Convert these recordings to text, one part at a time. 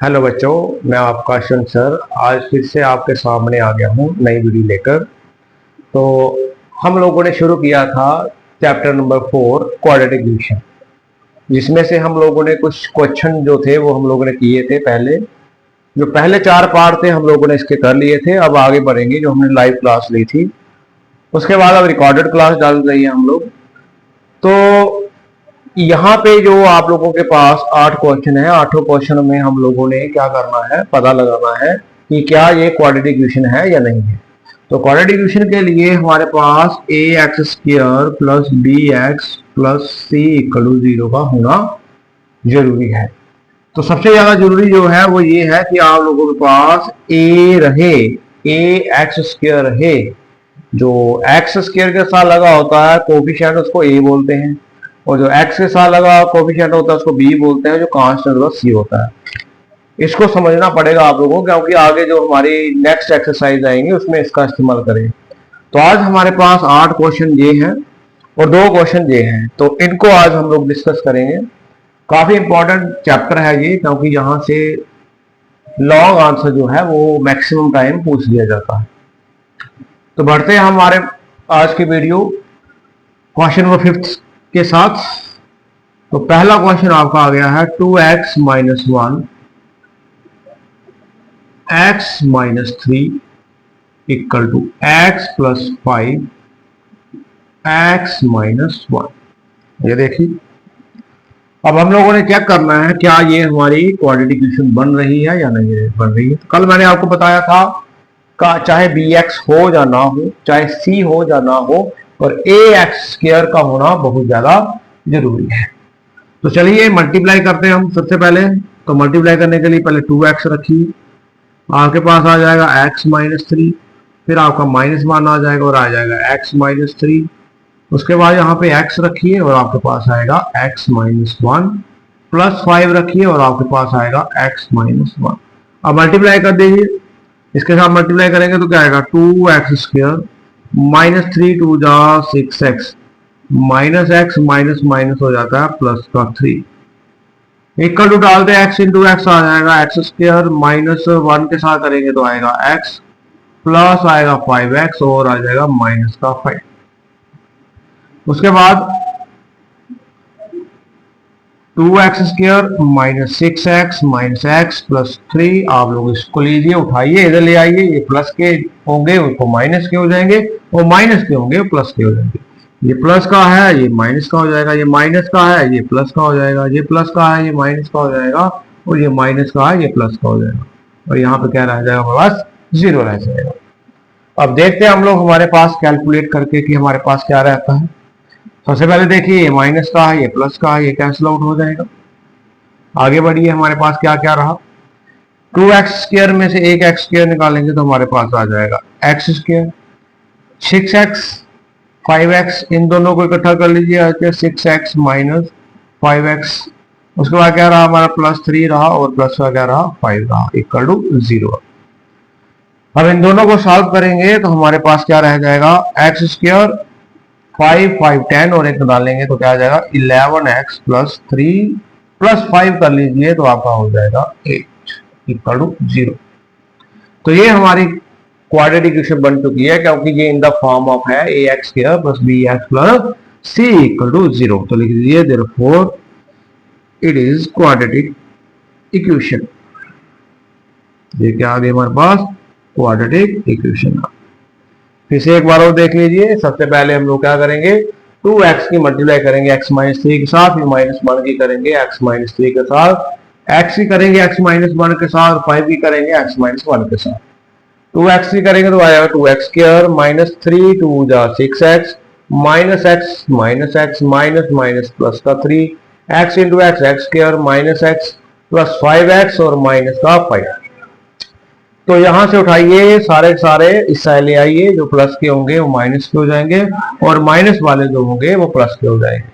Hello बच्चों, मैं आपका अश्विन सर आज फिर से आपके सामने आ गया हूँ नई वीडियो लेकर। तो हम लोगों ने शुरू किया था चैप्टर नंबर 4 क्वाड्रेटिक डिवीजन, जिसमें से हम लोगों ने कुछ क्वेश्चन जो थे वो हम लोगों ने किए थे। जो पहले 4 पार्ट थे हम लोगों ने इसके कर लिए थे। अब आगे बढ़ेंगे, जो हमने लाइव क्लास ली थी उसके बाद अब रिकॉर्डेड क्लास डाल रही है हम लोग। तो यहाँ पे जो आप लोगों के पास 8 क्वेश्चन है, 8 क्वेश्चन में हम लोगों ने क्या करना है, पता लगाना है कि क्या ये क्वाड्रेटिक डिवीजन है या नहीं है। तो क्वाड्रेटिक डिवीजन के लिए हमारे पास A X square plus B X plus C equal to 0 का होना जरूरी है। तो सबसे ज्यादा जरूरी जो है वो ये है कि आप लोगों के पास ए रहे, ए एक्स स्क्वायर रहे। जो एक्स स्क्वायर के साथ लगा होता है कोफिशिएंट उसको ए बोलते हैं, और जो x के साथ लगा कोफिशिएंट होता है उसको b बोलते हैं, जो कांस्टेंट होता है c होता है। इसको समझना पड़ेगा आप लोगों को, क्योंकि आगे जो हमारी नेक्स्ट एक्सरसाइज आएंगे उसमें इसका इस्तेमाल करेंगे। तो आज हमारे पास 8 क्वेश्चन ये हैं और 2 क्वेश्चन ये हैं, तो इनको आज हम लोग डिस्कस करेंगे। काफी इंपॉर्टेंट चैप्टर है ये, क्योंकि यहाँ से लॉन्ग आंसर जो है वो मैक्सिमम टाइम पूछ लिया जाता है। तो बढ़ते हैं हमारे आज की वीडियो क्वेश्चन नंबर 5 के साथ। तो पहला क्वेश्चन आपका आ गया है 2x minus 1 x minus 3 equal to x plus 5 x minus 1। ये देखिए, अब हम लोगों ने चेक करना है क्या ये हमारी क्वाड्रेटिक इक्वेशन बन रही है या नहीं बन रही है। तो कल मैंने आपको बताया था का चाहे bx हो या ना हो, चाहे c हो या ना हो, और ए एक्स स्क्वायर का होना बहुत ज्यादा जरूरी है। तो चलिए मल्टीप्लाई करते हैं हम सबसे पहले। तो मल्टीप्लाई करने के लिए पहले 2x रखिए, आपके पास आ जाएगा x माइनस 3, फिर आपका माइनस मान आ जाएगा और आ जाएगा x माइनस 3। उसके बाद यहाँ पे x रखिए और आपके पास आएगा x माइनस 1, प्लस 5 रखिए और आपके पास आएगा x माइनस 1। अब मल्टीप्लाई कर दीजिए, इसके साथ मल्टीप्लाई करेंगे तो क्या आएगा 2x स्क्वायर माइनस 3 टू जा 6x minus x minus minus हो जाता है प्लस का 3 इक्वल टू डालते हैं x इंटू एक्स आ जाएगा x स्क्वायर माइनस 1 के साथ करेंगे तो आएगा x प्लस आएगा 5x और आ जाएगा माइनस का 5। उसके बाद 2x square minus 6x minus x plus 3। आप लोग इसको लीजिए, उठाइए, इधर ले आइए। ये प्लस के होंगे उसको माइनस के हो जाएंगे, और माइनस के होंगे प्लस के हो जाएंगे। ये प्लस का है ये माइनस का हो जाएगा, ये माइनस का है ये प्लस का हो जाएगा, ये प्लस का है ये माइनस का हो जाएगा, और ये माइनस का है ये प्लस का हो जाएगा। और यहाँ पे क्या रह जाएगा, हमारे पास 0 रह जाएगा। अब देखते हैं हम लोग हमारे पास कैलकुलेट करके कि हमारे पास क्या रहता है। सबसे पहले देखिए, ये माइनस का है ये प्लस का है, ये कैंसिल आउट हो जाएगा। आगे बढ़िए, हमारे पास क्या क्या रहा, 2x स्क्वायर में से एक x स्क्वायर निकालेंगे तो हमारे पास आ जाएगा x स्क्वायर, 6x 5x, इन दोनों को इकट्ठा कर लीजिए, 6x माइनस 5x। उसके बाद क्या रहा हमारा प्लस 3 रहा और प्लस का क्या रहा 5 रहा इक्वल टू 0। अब इन दोनों को सॉल्व करेंगे तो हमारे पास क्या रह जाएगा, x स्क्वायर 5 5 10 और एक डालेंगे तो क्या आ जाएगा 11x प्लस 3 प्लस 5 कर लीजिए तो आपका हो जाएगा 8 इक्वल टू 0। तो ये हमारी क्वाड्रेटिक इक्वेशन बन चुकी है, क्योंकि ये इन द फॉर्म ऑफ है A X square plus B X plus C equal to 0। तो लिख दीजिए therefore it is quadratic equation. ये क्या आ गया हमारे पास, क्वाड्रेटिक इक्वेशन। फिर से एक बार और देख लीजिए। सबसे पहले हम लोग क्या करेंगे, 2x की मल्टीप्लाई करेंगे x माइनस 3 के साथ, फिर माइनस 1 की करेंगे x माइनस 3 के साथ, x की करेंगे x माइनस 1 के साथ, 5 की करेंगे x माइनस 1 के साथ। 2x की करेंगे तो आएगा 2x स्क्वायर माइनस 3 टू जा 6x minus x minus x minus minus plus का 3 x into x x square minus x plus 5x और माइनस का 5। तो यहां से उठाइए सारे सारे इस साइड ले आइए, जो प्लस के होंगे वो माइनस के हो जाएंगे और माइनस वाले जो होंगे वो प्लस के हो जाएंगे।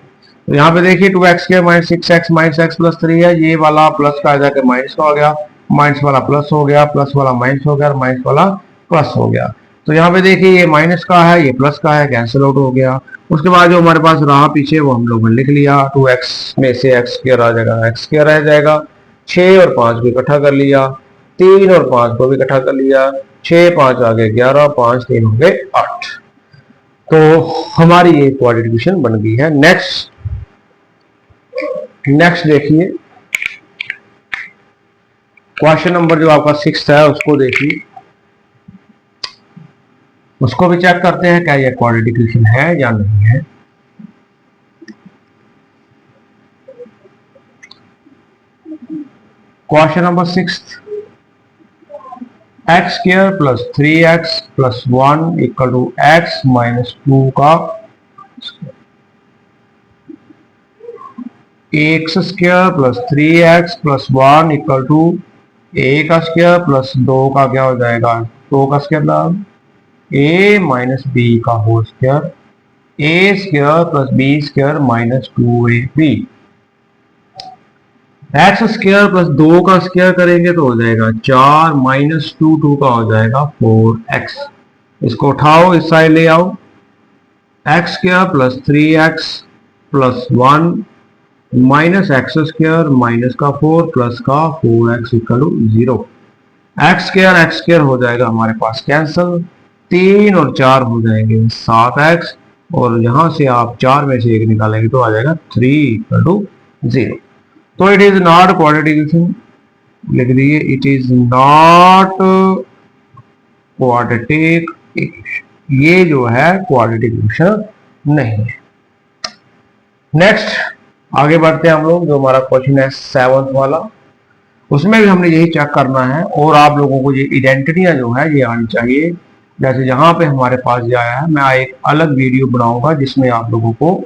तो यहाँ पे देखिए 2x के minus 6x minus x plus 3 है, ये वाला प्लस का आ जाकर माइनस का हो गया, माइनस वाला प्लस हो गया, प्लस वाला माइनस हो गया, माइनस वाला प्लस हो गया। तो यहाँ पे देखिए ये माइनस का है ये प्लस का है, कैंसिल आउट हो गया। उसके बाद जो हमारे पास रहा पीछे वो हम लोगों ने लिख लिया, 2x में से x स्क्वायर आ जाएगा, x स्क्वायर रह जाएगा 6 और 5 को इकट्ठा कर लिया, 3 और 5 को भी इकट्ठा कर लिया, 6 5 आ गए 11, 5 3 हो गए 8। तो हमारी ये क्वाड्रेटिक इक्वेशन बन गई है। नेक्स्ट देखिए क्वेश्चन नंबर जो आपका 6 है उसको देखिए, उसको भी चेक करते हैं क्या ये क्वाड्रेटिक इक्वेशन है या नहीं है। Question number 6, x square plus 3x plus 1 equal to x minus 2 का x square plus 3x plus 1 equal to a का स्क्वायर प्लस 2 का क्या हो जाएगा 2 का स्क्वायर a माइनस b का whole square, a square plus b square minus 2ab। X square plus 2 का square करेंगे तो हो जाएगा 4 माइनस 2 का हो जाएगा 4x। इसको उठाओ इस साइड ले आओ, x square plus 3x plus 1 minus x square minus का 4 प्लस का 4x equal to 0। X square हो जाएगा हमारे पास कैंसल, 3 और 4 हो जाएंगे 7x, और यहां से आप 4 में से 1 निकालेंगे तो आ जाएगा 3 इक्वल टू 0। तो it is not quadratic equation, लिख दीजिए it is not quadratic equation, ये जो है क्वाड्रेटिक इक्वेशन नहीं है। नेक्स्ट आगे बढ़ते हैं हम लोग, जो हमारा क्वेश्चन है 7th वाला, उसमें भी हमने यही चेक करना है, और आप लोगों को ये आइडेंटिटियां जो है ये आनी चाहिए। जैसे जहां पे हमारे पास ये आया है, मैं एक अलग वीडियो बनाऊंगा जिसमें आप लोगों को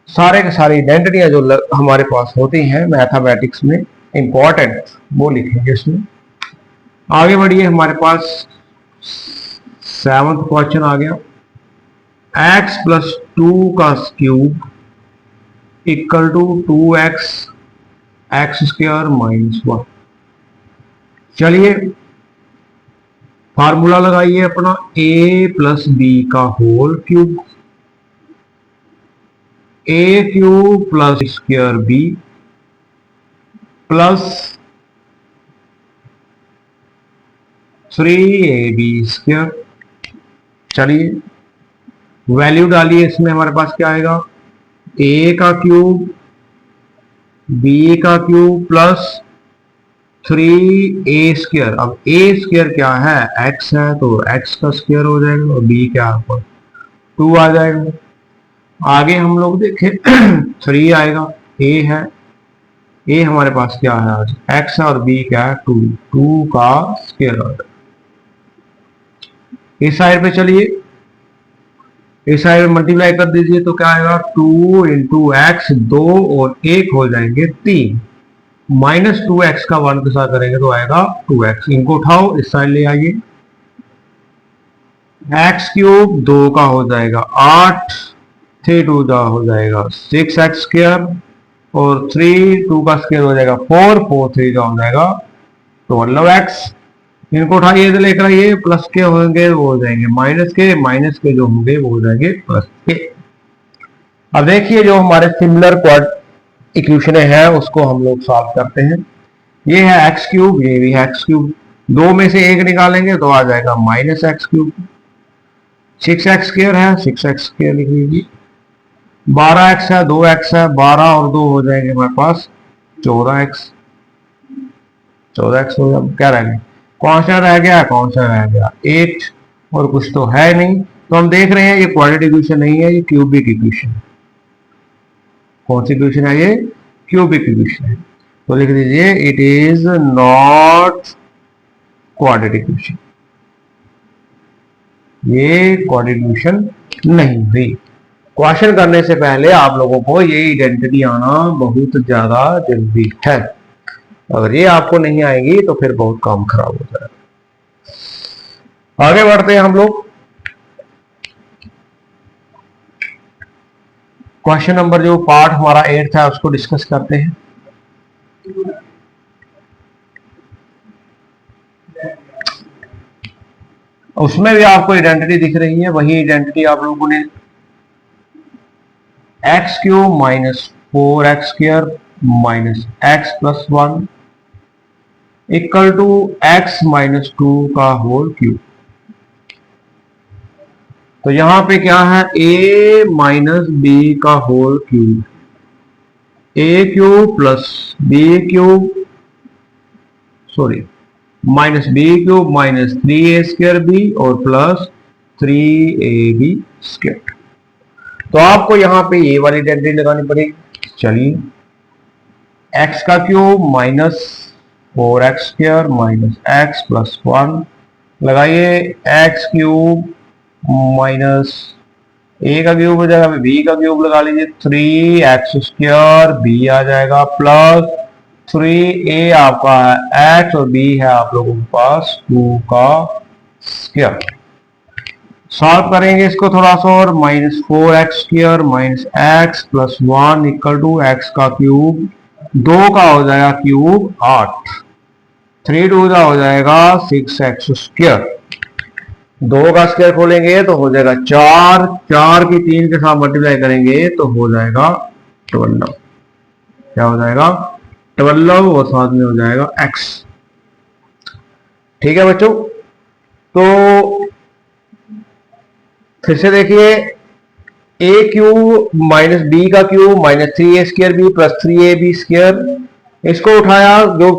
सारे के सारे आइडेंटिटियां जो हमारे पास होती हैं मैथमेटिक्स में इंपॉर्टेंट वो लिखेंगे इसमें। आगे बढ़िए, हमारे पास 7th क्वेश्चन आ गया, x प्लस 2 का cube equal to 2x x square minus 1। चलिए फार्मूला लगाइए अपना, a प्लस बी का whole cube, a cube plus square b plus 3ab square. चलिए वैल्यू डालिए, इसमें हमारे पास क्या आएगा, a का क्यूब b का क्यूब प्लस 3a स्क्वायर। अब a स्क्वायर क्या है, x है तो x का स्क्वायर हो जाएगा, और b क्या है 2 आ जाएगा। आगे हम लोग देखें 3 आएगा, a है, a हमारे पास क्या है आज x है, और b क्या है 2 का स्क्वायर आ जाएगा। इस साइड पे चलिए, इस साइड में मल्टीप्लाई कर दीजिए तो क्या आएगा 2 इंटू एक्स, 2 और 1 हो जाएंगे 3, माइनस 2x का 1 के साथ करेंगे तो आएगा 2x। इनको उठाओ इस साइड ले आइए, एक्स क्यूब 2 का हो जाएगा 8, 3 2 का हो जाएगा 6x स्क्वायर, और 3 2 का स्क्वायर हो जाएगा 4, 4 3 का हो जाएगा 12x। इनको उठाइए इधर लेकर आइए, प्लस के होंगे वो हो जाएंगे माइनस के, माइनस के जो होंगे वो हो जाएंगे प्लस के। अब देखिए जो हमारे सिमिलर क्वाड इक्वेशन है उसको हम लोग सॉल्व करते हैं। ये है एक्स क्यूब, ये भी है एक्स क्यूब, 2 में से 1 निकालेंगे तो आ जाएगा minus x cube. 6x square है, 6x स्क्वायर लिख लीजिए, 12x है, 2x है, 12 और 2 हो जाएंगे हमारे पास 14x। 14x हो गया, क्या रह गया, कौन सा रह गया, कौन सा रह गया 8, और कुछ तो है नहीं। तो हम देख रहे हैं ये क्वाड्रेटिक इक्वेशन नहीं है, ये क्यूबिक इक्वेशन। कौन सी इक्वेशन है ये, क्यूबिक इक्वेशन है। तो लिख दीजिए it is not quadratic equation, ये क्वाड्रेटिक इक्वेशन नहीं हुई। क्वेश्चन करने से पहले आप लोगों को ये आइडेंटिटी आना बहुत ज्यादा जरूरी है, अगर ये आपको नहीं आएगी तो फिर बहुत काम खराब हो जाएगा। आगे बढ़ते हैं हम लोग, क्वेश्चन नंबर जो पार्ट हमारा 8 था उसको डिस्कस करते हैं। उसमें भी आपको आइडेंटिटी दिख रही है, वही आइडेंटिटी आप लोगों ने x cube minus 4x square minus x plus 1 equal to x minus 2 का होल क्यूब। तो यहां पे क्या है, a माइनस बी का whole cube, a cube plus b cube, sorry minus b cube minus 3a square b और plus 3ab square. तो आपको यहां पे ये वाली डेरिवेटिव लगानी पड़ेगी। चलिए, x का cube minus 4x square minus x plus 1 लगाइए, x क्यूब माइनस a का क्यूब हो जाएगा, b का क्यूब लगा लीजिए, 3x स्क्वायर b आ जाएगा प्लस 3a आपका है x और b है आप लोगों के पास 2 का स्क्वायर। सॉल्व करेंगे इसको थोड़ा सा और, minus 4x square minus x plus 1 equal to x का क्यूब 2 का हो जाएगा क्यूब 8, 3 2 का हो जाएगा 6x स्क्वायर। 2 का स्क्वायर खोलेंगे तो हो जाएगा 4, 4 की 3 के साथ मल्टीप्लाई करेंगे तो हो जाएगा 12। क्या हो जाएगा 12 और साथ में हो जाएगा x। ठीक है बच्चों, तो फिर से देखिए, a क्यूब माइनस बी का cube minus 3a square b plus 3ab square, इसको उठाया, जो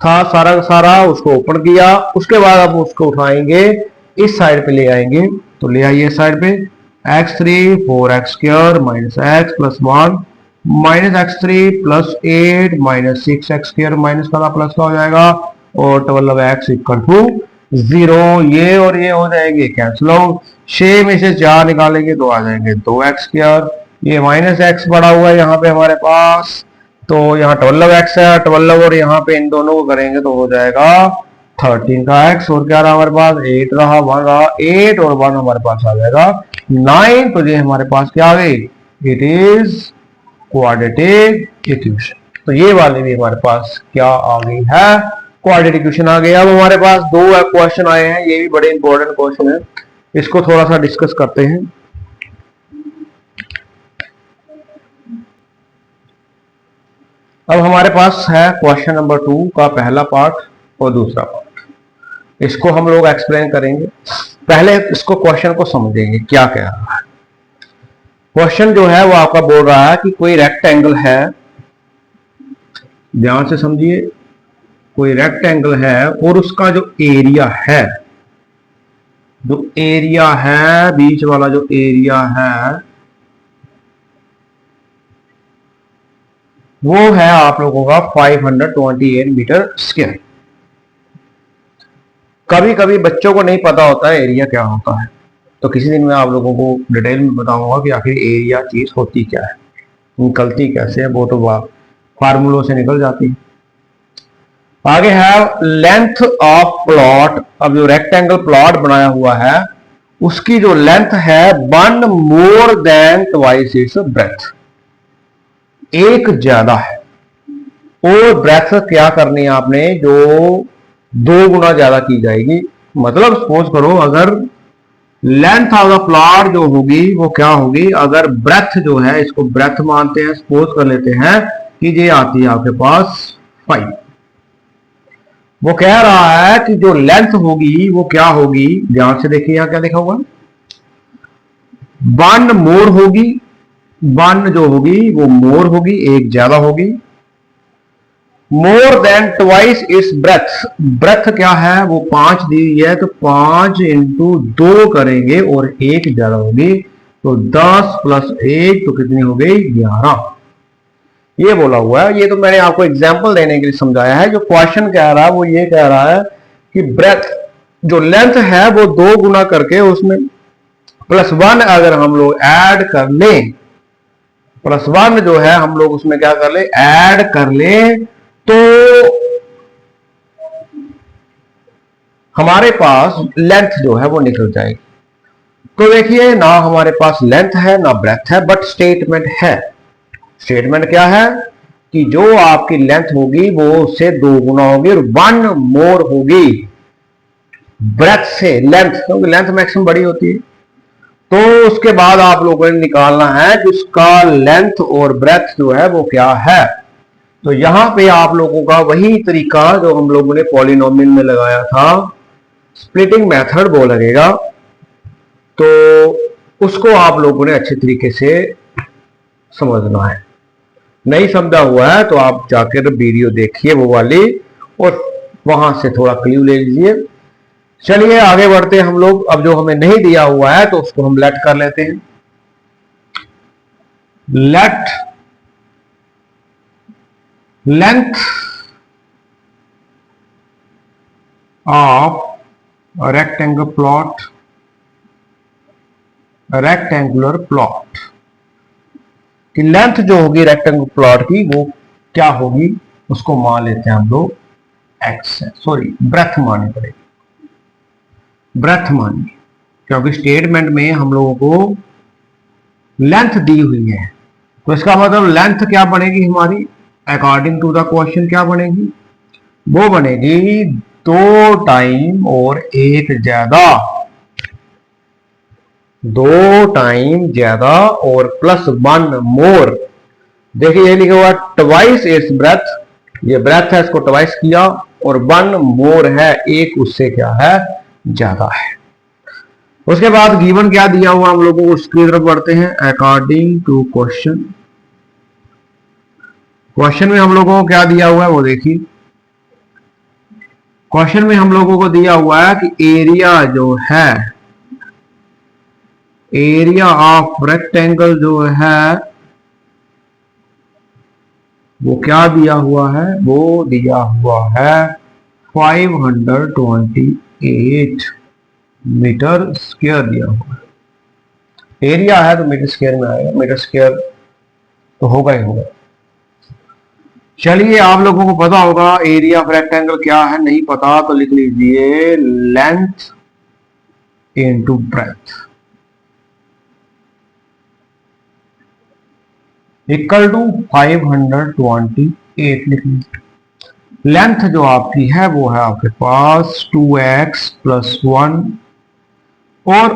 था सारा का सारा उसको ओपन किया, उसके बाद अब उसको उठाएंगे इस साइड पे ले आएंगे। तो ले आइए साइड पे, x3 4x square minus x plus 1 minus x3 plus 8 minus 6x square minus का प्लस का हो जाएगा और 12x इक्वल टू 0। ये और ये हो जाएंगे कैंसिल आउट, 6 में से 4 निकालेंगे तो आ जाएंगे 2x स्क्वायर, ये माइनस x पड़ा हुआ है यहाँ पे हमारे पास, तो यहाँ 12x है, 12 और यहाँ पे इन दोनों को करेंगे तो हो जाएगा 13 का x और क्या रहा हमारे पास 8 रहा, 1 रहा, 8 और 1 हमारे पास आ जाएगा 9। तो ये हमारे पास क्या आ गई, इट इज क्वाड्रेटिक इक्वेशन। तो ये वाले भी हमारे पास क्या आ गई है, क्वाड्रेटिक इक्वेशन आ गई। अब हमारे पास 2 क्वेश्चन आए हैं, ये भी बड़े इंपॉर्टेंट क्वेश्चन है, इसको थोड़ा सा डिस्कस करते हैं। अब हमारे पास है क्वेश्चन नंबर 2 का पहला पार्ट और दूसरा पार्ट, इसको हम लोग एक्सप्लेन करेंगे। पहले इसको क्वेश्चन को समझेंगे क्या कह रहा है। क्वेश्चन जो है वो आपका बोल रहा है कि कोई रेक्टेंगल है, ध्यान से समझिए, कोई रेक्टेंगल है और उसका जो एरिया है, बीच वाला जो एरिया है वो है आप लोगों का 528 मीटर स्क्वायर। कभी कभी बच्चों को नहीं पता होता है एरिया क्या होता है, तो किसी दिन मैं आप लोगों को डिटेल में बताऊंगा कि आखिर एरिया चीज होती क्या है, निकलती कैसे है, वो तो फार्मूलों से निकल जाती है। आगे है लेंथ ऑफ प्लॉट। अब जो रेक्टेंगल प्लॉट बनाया हुआ है उसकी जो लेंथ है 1 मोर देन ट्वाइस इट्स ब्रेथ, एक ज्यादा है, और ब्रेथ क्या करनी है आपने, जो 2 गुना ज्यादा की जाएगी। मतलब सपोज करो अगर लेंथ ऑफ द प्लॉट जो होगी वो क्या होगी, अगर ब्रेथ जो है, इसको ब्रेथ मानते हैं, सपोज कर लेते हैं कि ये आती है आपके पास 5, वो कह रहा है कि जो लेंथ होगी वो क्या होगी, ध्यान से देखिए यहां क्या लिखा हुआ, 1 मोर होगी, 1 जो होगी वो मोर होगी, एक ज्यादा होगी, more than twice its breadth. Breadth क्या है, वो 5 दी है, तो 5 इंटू 2 करेंगे और एक ज्यादा होगी, तो 10 प्लस 1 तो कितनी हो गई 11। ये बोला हुआ है, ये तो मैंने आपको एग्जांपल देने के लिए समझाया है। जो क्वेश्चन कह रहा है वो ये कह रहा है कि ब्रेथ जो लेंथ है वो 2 गुना करके उसमें प्लस 1 अगर हम लोग ऐड कर लें, प्लस 1 जो है हम लोग उसमें क्या कर ले, ऐड कर ले, तो हमारे पास लेंथ जो है वो निकल जाएगी। तो देखिए ना हमारे पास लेंथ है ना ब्रेथ है, बट स्टेटमेंट है। स्टेटमेंट क्या है कि जो आपकी लेंथ होगी वो उससे 2 गुना होगी और 1 मोर होगी ब्रेथ से, लेंथ, क्योंकि लेंथ मैक्सिमम बड़ी होती है। तो उसके बाद आप लोगों ने निकालना है कि उसका लेंथ और ब्रेथ जो है वो क्या है। तो यहां पे आप लोगों का वही तरीका जो हम लोगों ने पॉलिनोमियल में लगाया था, स्प्लिटिंग मेथड वो लगेगा। तो उसको आप लोगों ने अच्छे तरीके से समझना है। नहीं समझा हुआ है तो आप जाकर वीडियो देखिए वो वाली, और वहां से थोड़ा क्लू ले लीजिए। चलिए आगे बढ़ते हैं हम लोग। अब जो हमें नहीं दिया हुआ है तो उसको हम लेट कर लेते हैं। Late length of rectangular plot की लेंथ जो होगी रेक्टेंगुलर प्लॉट की वो क्या होगी, उसको मान लेते हैं हम लोग एक्स है, सॉरी ब्रेथ माननी पड़ेगी, ब्रेथ मानिए, क्योंकि स्टेटमेंट में हम लोगों को लेंथ दी हुई है। तो इसका मतलब लेंथ क्या बनेगी हमारी, अकॉर्डिंग टू द क्वेश्चन क्या बनेगी, वो बनेगी 2 टाइम और 1 ज्यादा, 2 टाइम ज्यादा और प्लस 1 मोर। देखिए ये लिखा हुआ ट्वाइस इट्स ब्रेथ, ये ब्रेथ है इसको ट्वाइस किया, और 1 मोर है, एक उससे क्या है ज्यादा है। उसके बाद गिवन क्या दिया हुआ हम लोगों को उसकी तरफ बढ़ते हैं। अकॉर्डिंग टू क्वेश्चन, क्वेश्चन में हम लोगों को क्या दिया हुआ है वो देखिए। क्वेश्चन में हम लोगों को दिया हुआ है कि एरिया जो है, एरिया ऑफ रेक्टेंगल जो है वो क्या दिया हुआ है, वो दिया हुआ है 528 मीटर स्क्वायर दिया हुआ है। एरिया है तो मीटर स्क्वायर में आएगा, मीटर स्क्वायर तो होगा ही होगा। चलिए आप लोगों को पता होगा एरिया ऑफ रेक्टेंगल क्या है, नहीं पता तो लिख लीजिए length into breadth equal to 528 लिख लीजिए। लेंथ जो आपकी है वो है आपके पास 2x प्लस 1, और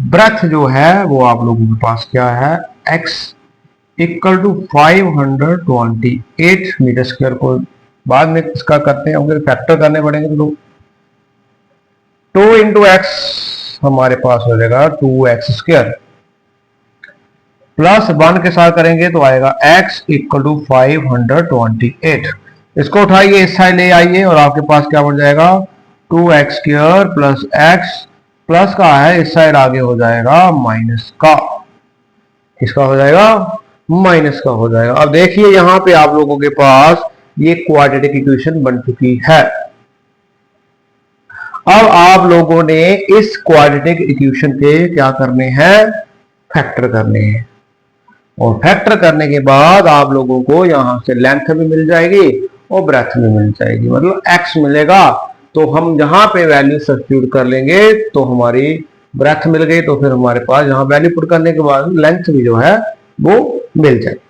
ब्रेथ जो है वो आप लोगों के पास क्या है x equal to 528 metre square. को बाद में इसका करते हैं, अगर फैक्टर करने पड़ेंगे तो 2 इंटू एक्स हमारे पास हो जाएगा 2x स्क्वायर, प्लस 1 के साथ करेंगे तो आएगा x इक्वल टू 528। इसको उठाइए इस साइड ले आइए और आपके पास क्या बन जाएगा 2x square plus x, plus का है इस साइड आगे हो जाएगा माइनस का, किसका हो जाएगा माइनस का हो जाएगा। अब देखिए यहां पे आप लोगों के पास ये क्वाड्रेटिक इक्वेशन बन चुकी है। अब आप लोगों ने इस क्वाड्रेटिक इक्वेशन के क्या करने हैं, फैक्टर करने हैं, और फैक्टर करने के बाद आप लोगों को यहां से लेंथ भी मिल जाएगी और ब्रेथ भी मिल जाएगी, मतलब x मिलेगा। तो हम जहां पे वैल्यू सब्स्टिट्यूट कर लेंगे तो हमारी ब्रेथ मिल गई, तो फिर हमारे पास यहां वैल्यू पुट करने के बाद लेंथ भी जो है वो मिल जाएगी।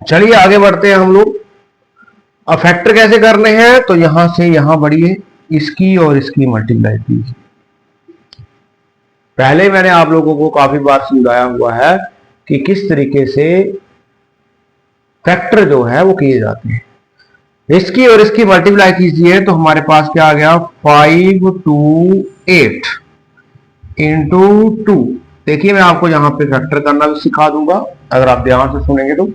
चलिए आगे बढ़ते हैं हम लोग। अब फैक्टर कैसे करने हैं, तो यहां से यहां बढ़िए, इसकी और इसकी मल्टीप्लाई कीजिए। पहले मैंने आप लोगों को काफी बार समझाया हुआ है कि किस तरीके से फैक्टर जो है वो किए जाते हैं। इसकी और इसकी मल्टीप्लाई कीजिए तो हमारे पास क्या आ गया 528 इंटू 2। देखिए मैं आपको यहां पे फैक्टर करना भी सिखा दूंगा अगर आप ध्यान से सुनेंगे तो।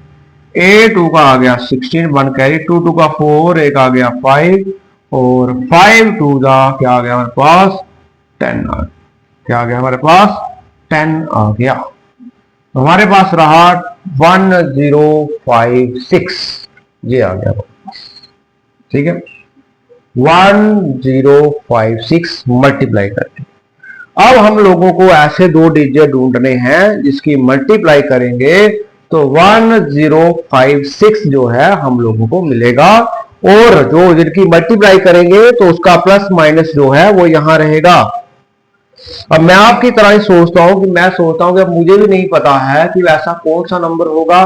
a2 का आ गया 16, 1 कैरी, 2 2 का 4, एक आ गया 5, और 5 2 का क्या आ गया हमारे पास 10 आ गया, क्या आ गया हमारे पास 10 आ गया। हमारे पास रहा 1056, ये आ गया, ठीक है 1056 मल्टीप्लाई करके। अब हम लोगों को ऐसे 2 डिजिट ढूंढने हैं जिसकी मल्टीप्लाई करेंगे तो 1056 जो है हम लोगों को मिलेगा, और जो जिनकी मल्टीप्लाई करेंगे तो उसका प्लस माइनस जो है वो यहां रहेगा। अब मैं आपकी तरह ही सोचता हूं कि मैं सोचता हूं कि अब मुझे भी नहीं पता है कि वैसा कौन सा नंबर होगा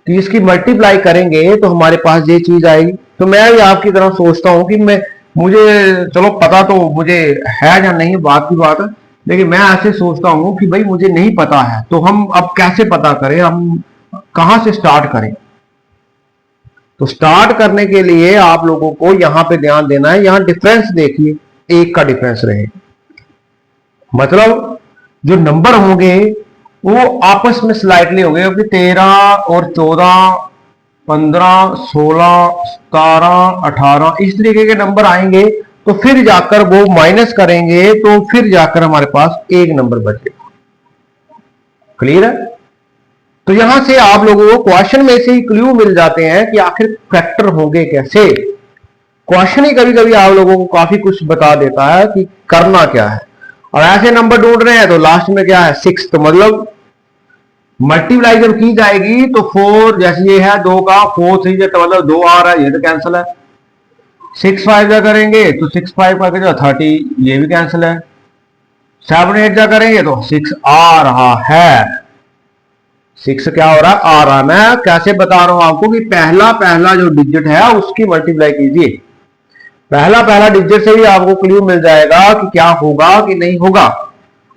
कि इसकी मल्टीप्लाई करेंगे तो हमारे पास ये चीज आएगी। तो मैं भी आपकी तरह सोचता हूं कि मुझे चलो पता तो मुझे है या नहीं बात की बात है, लेकिन मैं ऐसे सोचता हूं कि भाई मुझे नहीं पता है तो हम अब कैसे पता करें, हम कहां से स्टार्ट करें? तो स्टार्ट करने के लिए आप लोगों को यहां पे ध्यान देना है, यहां डिफरेंस देखिए, एक का डिफरेंस रहे, मतलब जो नंबर होंगे वो आपस में स्लाइटली होंगे, क्योंकि 13 और 14, 15, 16, 17, 18 इस तरीके के नंबर आएंगे, तो फिर जाकर वो माइनस करेंगे तो फिर जाकर हमारे पास एक नंबर बचेगा। क्लियर है? तो यहां से आप लोगों को क्वेश्चन में से ही क्लू मिल जाते हैं कि आखिर फैक्टर होंगे कैसे। क्वेश्चन ही कभी कभी आप लोगों को काफी कुछ बता देता है कि करना क्या है। और ऐसे नंबर ढूंढ रहे हैं तो लास्ट में क्या है 6, तो मतलब मल्टीप्लाई जब की जाएगी तो 4, जैसे ये है 2 का 4 3 मतलब 2 आ रहा है, ये तो कैंसिल है। 6 5 जा करेंगे तो 6 5 करके जो 30, ये भी कैंसिल है। 7 8 जा करेंगे तो 6 आ रहा है। 6 क्या हो रहा है? आ रहा है। मैं कैसे बता रहा हूं आपको कि पहला पहला जो डिजिट है उसकी मल्टीप्लाई कीजिए, पहला पहला डिजिट से भी आपको क्लू मिल जाएगा कि क्या होगा कि नहीं होगा।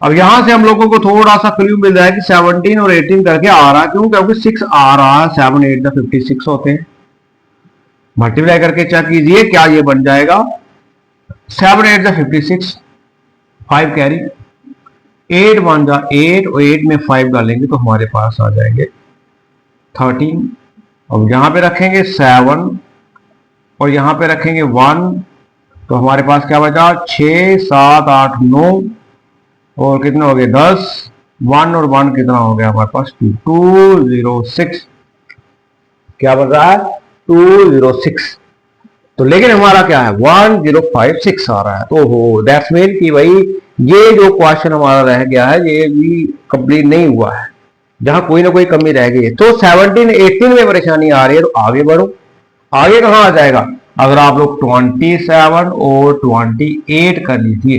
अब यहां से हम लोगों को थोड़ा सा क्लू मिल जाएगा कि 17 और 18 करके आ रहा है, क्यों? क्योंकि 6 आ रहा है, 7 8 56 होते हैं। मल्टीप्लाई करके चेक कीजिए क्या ये बन जाएगा, 7 8 56, 5 कैरी, 8 1 8 और 8 में 5 डालेंगे तो हमारे पास आ जाएंगे 13। अब यहां पे रखेंगे 7 और यहां पे रखेंगे 1, तो हमारे पास क्या बचा 6 7 8 9 और कितने हो गए 10, 1 और 1 कितना हो गया हमारे पास 206। क्या बन रहा है 206। तो लेकिन हमारा क्या है 1056 आ रहा है। तो हो दैट्स मीन कि भाई ये जो क्वेश्चन हमारा रह गया है ये भी कंप्लीट नहीं हुआ है, जहां कोई ना कोई कमी रह गई है। तो 17 18 में परेशानी आ रही है, तो आगे बढ़ो। आगे कहां आ जाएगा? अगर आप लोग 27 और 28 कर लीजिए,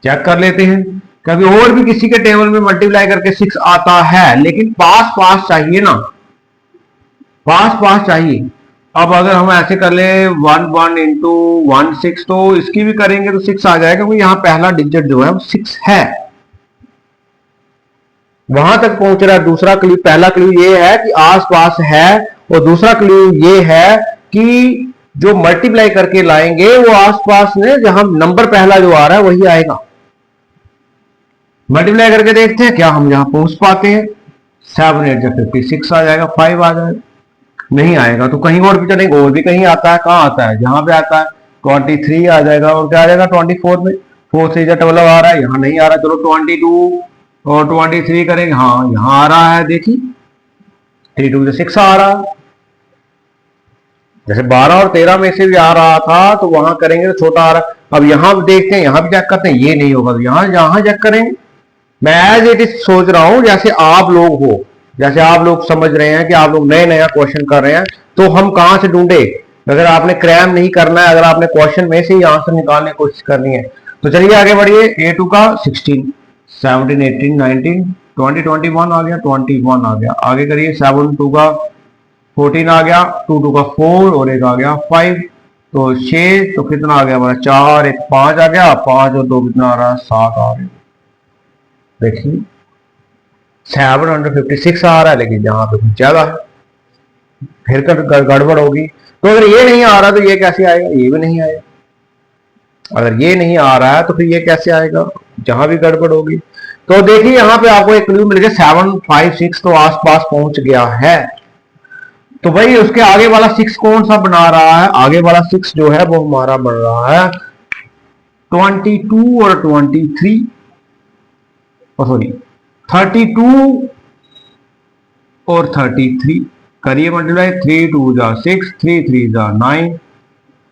चेक कर लेते हैं, क्योंकि और भी किसी के टेबल में मल्टीप्लाई करके 6 आता है, लेकिन पास पास चाहिए ना, पास पास चाहिए। अब अगर हम ऐसे कर ले 1 1 इंटू 1 6, तो इसकी भी करेंगे तो 6 आ जाएगा, क्योंकि यहां पहला डिजिट जो है वो 6 है, वहां तक पहुंच रहा है। दूसरा क्लू, पहला क्लू ये है कि आस पास है, और दूसरा क्लू ये है कि जो मल्टीप्लाई करके लाएंगे वो आसपास में जहां नंबर पहला जो आ रहा है वही आएगा। मल्टीप्लाई करके देखते हैं क्या हम यहां पहुंच पाते हैं। 7 8 56 आ जाएगा, 5 आ जाएगा, नहीं आएगा तो कहीं और भी चलेंगे, और भी कहीं आता है। कहां आता है? जहां पे आता है 23 आ जाएगा, और क्या आ जाएगा 24 में, 4 से मतलब आ रहा है, यहां नहीं आ रहा। चलो 22 और 23 करेंगे, हाँ यहां आ रहा है, देखिए 3 2 6 आ रहा है। जैसे 12 और 13 में से भी आ रहा था, तो वहां करेंगे तो छोटा आ रहा है। अब यहां देखते हैं, यहां भी चेक करते हैं, ये नहीं होगा तो यहां चेक करेंगे। मैं एज इट इज सोच रहा हूं जैसे आप लोग हो, जैसे आप लोग समझ रहे हैं कि आप लोग नए नया क्वेश्चन कर रहे हैं, तो हम कहां से ढूंढे? अगर आपने क्रैम नहीं करना है, अगर आपने क्वेश्चन में से ही आंसर निकालने की कोशिश करनी है, तो चलिए आगे बढ़िए। A2 का 16, 17 18 19 20 21 आ गया, 21 आ गया। आगे करिए 7 2 का 14 आ गया, 2 2 का 4 और एक आ गया 5, तो 6, तो कितना आ गया हमारा 4 1 5 आ गया, 5 और 2 कितना आ रहा है 7 आ रहा है। देखिए 756 आ रहा है, लेकिन यहां पे कुछ ज्यादा है, फिर गड़बड़ होगी। तो अगर ये नहीं आ रहा तो ये कैसे आएगा? ये भी नहीं आएगा। अगर ये नहीं आ रहा है तो फिर ये कैसे आएगा? जहां भी गड़बड़ होगी। तो देखिए यहां पे आपको एक क्लू मिल गया 7 5 6, तो आसपास पहुंच गया है। तो भाई उसके आगे वाला 6 कौन सा बना रहा है? आगे वाला 6 जो है वो हमारा बन रहा है 22 और 23, सॉरी 32 और 33 करिए मल्टीप्लाई। 3 2 जा 6, 3 3 जा 9,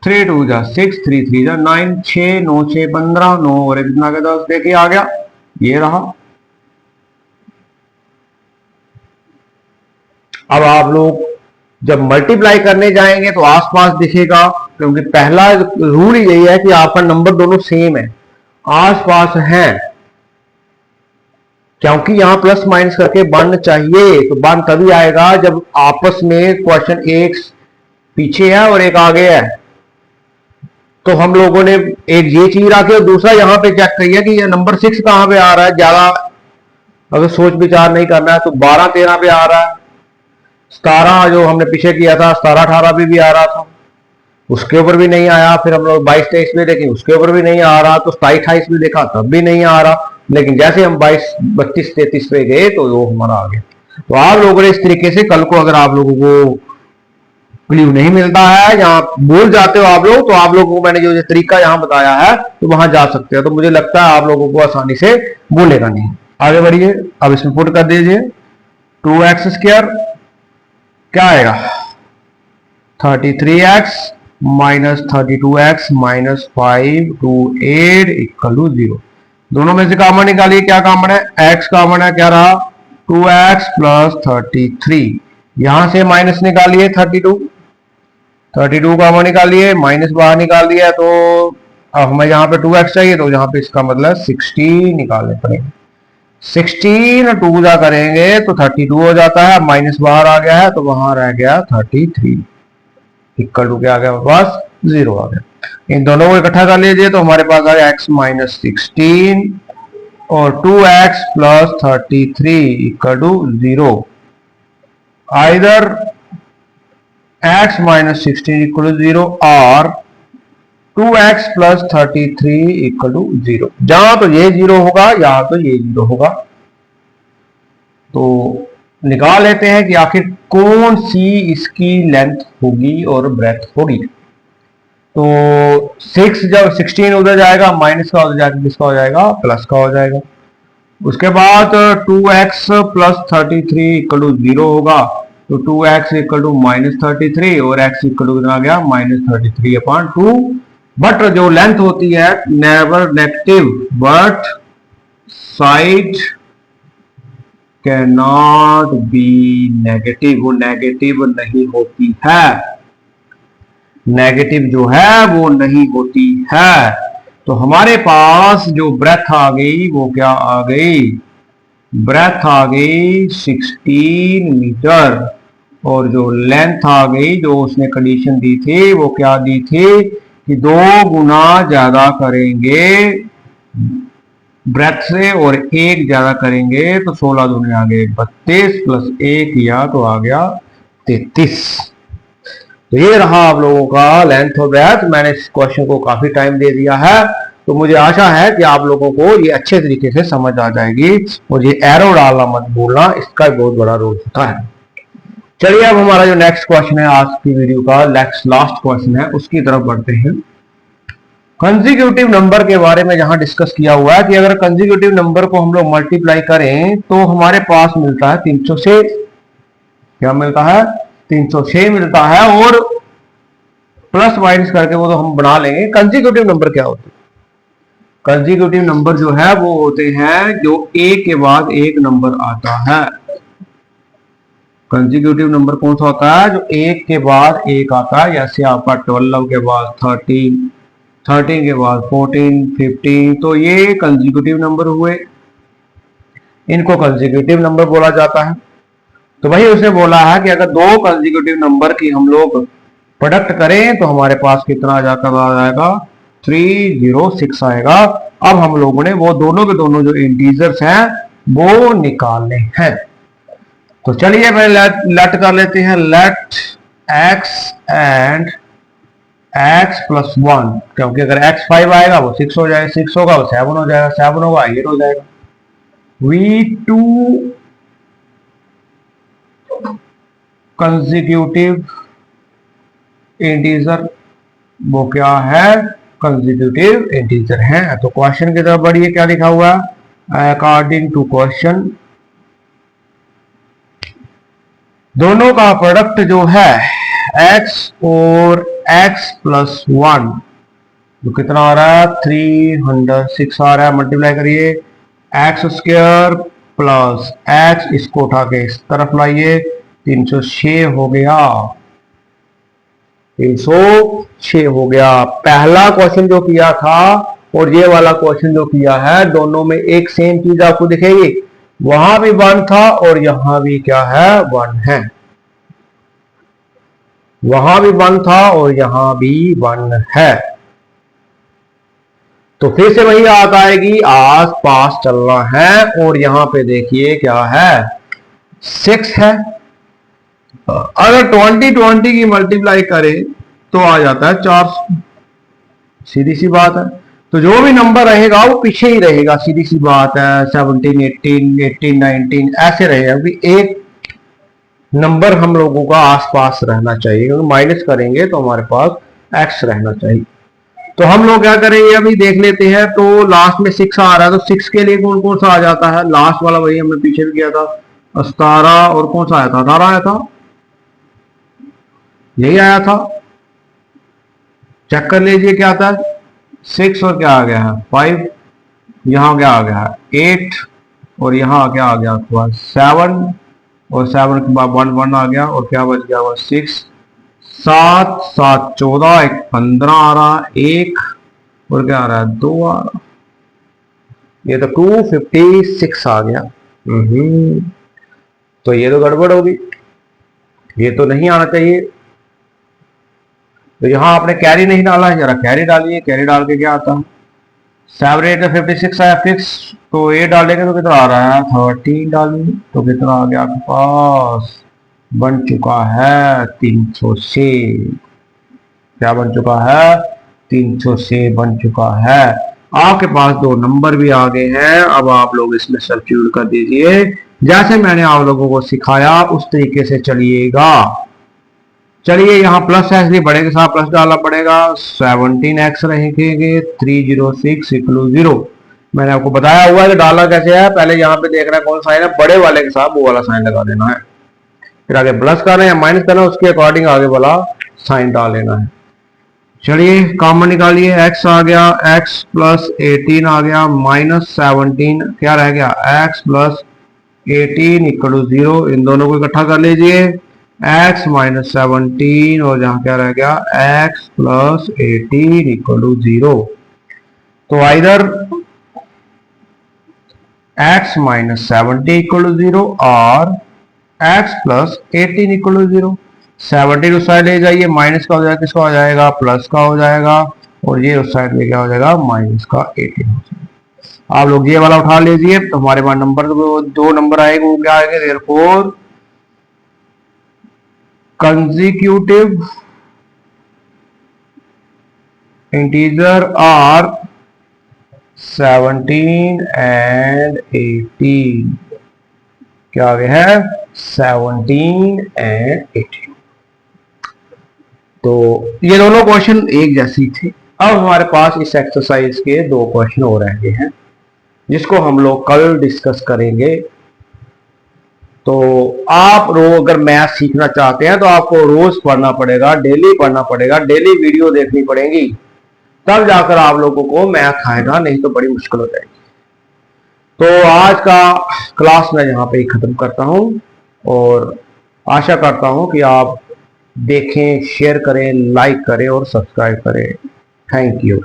3 2 जा 6, 3 3 जा 9, 6 9 6 15, 9 और कितना का 10, देखिए आ गया, ये रहा। अब आप लोग जब मल्टीप्लाई करने जाएंगे तो आसपास दिखेगा, क्योंकि पहला रूल यही है कि आपका नंबर दोनों सेम है, आसपास है, क्योंकि यहां प्लस माइनस करके बन चाहिए। तो बन तभी आएगा जब आपस में क्वेश्चन एक पीछे है और एक आगे है। तो हम लोगों ने एक ये चीज रखी और दूसरा यहां पे चेक किया कि ये नंबर 6 कहां पे आ रहा है, ज्यादा अगर सोच विचार नहीं करना है तो 12-13 पे आ रहा है, 17 जो हमने पीछे किया था 17-18 पे भी आ रहा था, उसके ऊपर भी नहीं आया। फिर हम लोग 22-23 में देखें, उसके ऊपर भी नहीं आ रहा। तो 27-28 में देखा तब भी नहीं आ रहा। लेकिन जैसे हम 22-32-33 पे गए तो वो हमारा आ गया। तो आप लोगों ने इस तरीके से कल को अगर आप लोगों को क्ल्यू नहीं मिलता है या भूल जाते हो आप लोग, तो आप लोगों को मैंने जो तरीका यहाँ बताया है तो वहां जा सकते हो। तो मुझे लगता है आप लोगों को आसानी से भूलेगा नहीं। आगे बढ़िए, अब इसमें पुट कर दीजिए 2x² क्या आएगा 33x minus 32x minus 5 to 8 equal to 0। दोनों में से कॉमन निकालिए। क्या कॉमन है? x कॉमन है, क्या रहा 2x प्लस 33। यहां से माइनस निकालिए 32 कॉमन निकालिए, माइनस बाहर निकाल दिया। तो अब हमें यहाँ पे 2x चाहिए तो यहाँ पे इसका मतलब 16 निकालने पड़ेंगे। 16 2 जा करेंगे तो 32 हो जाता है, माइनस बाहर आ गया है तो वहां रह गया 33 इक्वल टू क्या आ गया पास 0 आ गया। इन दोनों को इकट्ठा कर लीजिए तो हमारे पास आ गया x माइनस 16 और 2x plus 33 equal to 0। Either x minus 16 equal to 0 और 2x प्लस 33 इक्वल टू 0। जहां तो ये 0 होगा यहां तो ये 0 होगा। तो निकाल लेते हैं कि आखिर कौन सी इसकी लेंथ होगी और ब्रेथ होगी। तो 6 जब 16 उधर जाएगा माइनस का उधर जाएगा, किसका हो जाएगा प्लस का हो जाएगा। उसके बाद 2x प्लस 33 इक्वल टू 0 होगा। तो 2x इक्वल टू माइनस 33 और x इक्वल टू आ गया माइनस 33/2। बट जो लेंथ होती है never negative but side can not be negative, वो नेगेटिव नहीं होती है, नेगेटिव जो है वो नहीं होती है। तो हमारे पास जो ब्रेथ आ गई वो क्या आ गई, ब्रेथ आ गई 16 मीटर और जो लेंथ आ गई जो उसने कंडीशन दी थी वो क्या दी थी कि 2 गुना ज्यादा करेंगे ब्रेथ से और 1 ज्यादा करेंगे तो 16 दूनी आ गए 32 प्लस 1 किया तो आ गया 33। तो ये रहा आप लोगों का लेंथ और ब्रेथ। मैंने इस क्वेश्चन को काफी टाइम दे दिया है तो मुझे आशा है कि आप लोगों को ये अच्छे तरीके से समझ आ जाएगी। और ये एरो डालना मत भूलना, इसका बहुत बड़ा रोल होता है। चलिए अब हमारा जो नेक्स्ट क्वेश्चन है आज की वीडियो का लास्ट क्वेश्चन है उसकी तरफ बढ़ते हैं। कंसेक्यूटिव नंबर के बारे में जहां डिस्कस किया हुआ है कि अगर कंसेक्यूटिव नंबर को हम लोग मल्टीप्लाई करें तो हमारे पास मिलता है 306। क्या मिलता है 306 मिलता है और प्लस माइनस करके वो तो हम बना लेंगे। कंसेक्यूटिव नंबर क्या होते हैं? कंसेक्यूटिव नंबर जो है वो होते हैं जो एक के बाद एक नंबर आता है। कंसेक्यूटिव नंबर कौन सा होता है जो एक के बाद एक आता है। जैसे आपका 12 के बाद 13, 13 के बाद 14, 15, तो ये कंसेक्यूटिव नंबर हुए, इनको कंसेक्यूटिव नंबर बोला जाता है। तो वही उसने बोला है कि अगर 2 कंसेक्यूटिव नंबर की हम लोग प्रोडक्ट करें तो हमारे पास कितना आ जाएगा 306 आएगा। अब हम लोगों ने वो दोनों के दोनों जो इंटीजर्स हैं वो निकालने हैं। तो चलिए पहले लेट कर लेते हैं, let x and x plus 1, क्योंकि अगर x 5 आएगा वो 6 हो जाएगा, 6 होगा वो 7 हो जाएगा, 7 होगा 8 हो जाएगा। v2 कंसेक्यूटिव इंटीजर वो क्या है कंसेक्यूटिव इंटीजर है। तो क्वेश्चन की तरफ बढ़िए, क्या लिखा हुआ है अकॉर्डिंग टू क्वेश्चन दोनों का प्रोडक्ट जो है x और x प्लस 1 जो कितना आ रहा है 306 आ रहा है। मल्टीप्लाई करिए x² प्लस x, इसको उठा के इस तरफ लाइए 306 हो गया, 306 हो गया। पहला क्वेश्चन जो किया था और ये वाला क्वेश्चन जो किया है दोनों में एक सेम चीज आपको दिखेगी, वहां भी 1 था और यहां भी क्या है 1 है, वहां भी 1 था और यहां भी 1 है। तो फिर से वही बात आएगी, आस पास चलना है। और यहां पे देखिए क्या है, 6 है। अगर 20 की मल्टीप्लाई करें तो आ जाता है 400, सीधी सी बात है। तो जो भी नंबर रहेगा वो पीछे ही रहेगा, सीधी सी बात है। 17, 18, 18, 19 ऐसे रहेगा, क्योंकि एक नंबर हम लोगों का आसपास रहना चाहिए, क्योंकि माइनस करेंगे तो हमारे पास x रहना चाहिए। तो हम लोग क्या करेंगे, अभी देख लेते हैं। तो लास्ट में 6 आ रहा है, तो 6 के लिए कौन कौन सा आ जाता है, लास्ट वाला वही हमने पीछे भी किया था, 17, और कौन सा आया था, 18 आया था, यही आया था। चेक कर लीजिए क्या आता है, 6 और क्या आ गया है 5, यहां क्या आ गया है 8, और यहां क्या आ गया आपके पास 7, और 7 के बाद 1 1 आ गया, और क्या बच गया हुआ 6, 7 7 14, 1 15 आ रहा, 1 और क्या आ रहा है 2 आ रहा, ये तो 256 आ गया। तो ये तो गड़बड़ होगी, ये तो नहीं आना चाहिए। तो यहां आपने कैरी नहीं डाला है, जरा कैरी डालिए, कैरी डाल के क्या आता है 7 8 56 आया फिक्स, तो ये डालेंगे तो कितना आ रहा है 13 डालेंगे तो कितना आ गया आपके पास, बन चुका है 306। क्या बन चुका है, 306 बन चुका है। आपके पास दो नंबर भी आ गए हैं। अब आप लोग इसमें सब्स्टिट्यूट कर दीजिए, जैसे मैंने आप लोगों को सिखाया उस तरीके से चलिएगा। चलिए यहाँ प्लस है इसलिए बड़े के साथ प्लस डालना पड़ेगा, 17x रहेंगे 306 इक्वल 0। मैंने आपको बताया हुआ है कि डालना कैसे है, पहले यहाँ पे देखना है कौन साइन है, बड़े वाले के साथ वो वाला साइन लगा देना है, फिर आगे प्लस करना है या माइनस करना है उसके अकॉर्डिंग आगे वाला साइन डाल लेना है। चलिए कॉमन निकालिए, x आ गया, x प्लस 18 आ गया, माइनस 17 क्या रह गया, x प्लस 18 इक्वल 0। इन दोनों को इकट्ठा कर लीजिए, x माइनस 17, और जहां क्या रह गया x प्लस 18 इक्वल 0। तो इधर x माइनस 70 इक्वल 0 और x प्लस 18 इक्वल 0। 17 उस साइड ले जाइए, माइनस का हो जाएगा, किसका हो जाएगा प्लस का हो जाएगा, और ये उस साइड में क्या हो जाएगा माइनस का 18 हो जाएगा। आप लोग ये वाला उठा लीजिए, तो हमारे पास नंबर दो नंबर आएंगे, वो क्या आएंगे therefore consecutive integer are 17 and 18। क्या आगे है 17 and 18। तो ये दोनों क्वेश्चन एक जैसी थे। अब हमारे पास इस एक्सरसाइज के दो क्वेश्चन और रह गए हैं, जिसको हम लोग कल डिस्कस करेंगे। तो आप अगर मैथ सीखना चाहते हैं तो आपको रोज पढ़ना पड़ेगा, डेली पढ़ना पड़ेगा, डेली वीडियो देखनी पड़ेगी, तब जाकर आप लोगों को मैथ आएगा, नहीं तो बड़ी मुश्किल हो जाएगी। तो आज का क्लास मैं यहाँ पे ही खत्म करता हूँ, और आशा करता हूँ कि आप देखें, शेयर करें, लाइक करें और सब्सक्राइब करें। Thank you.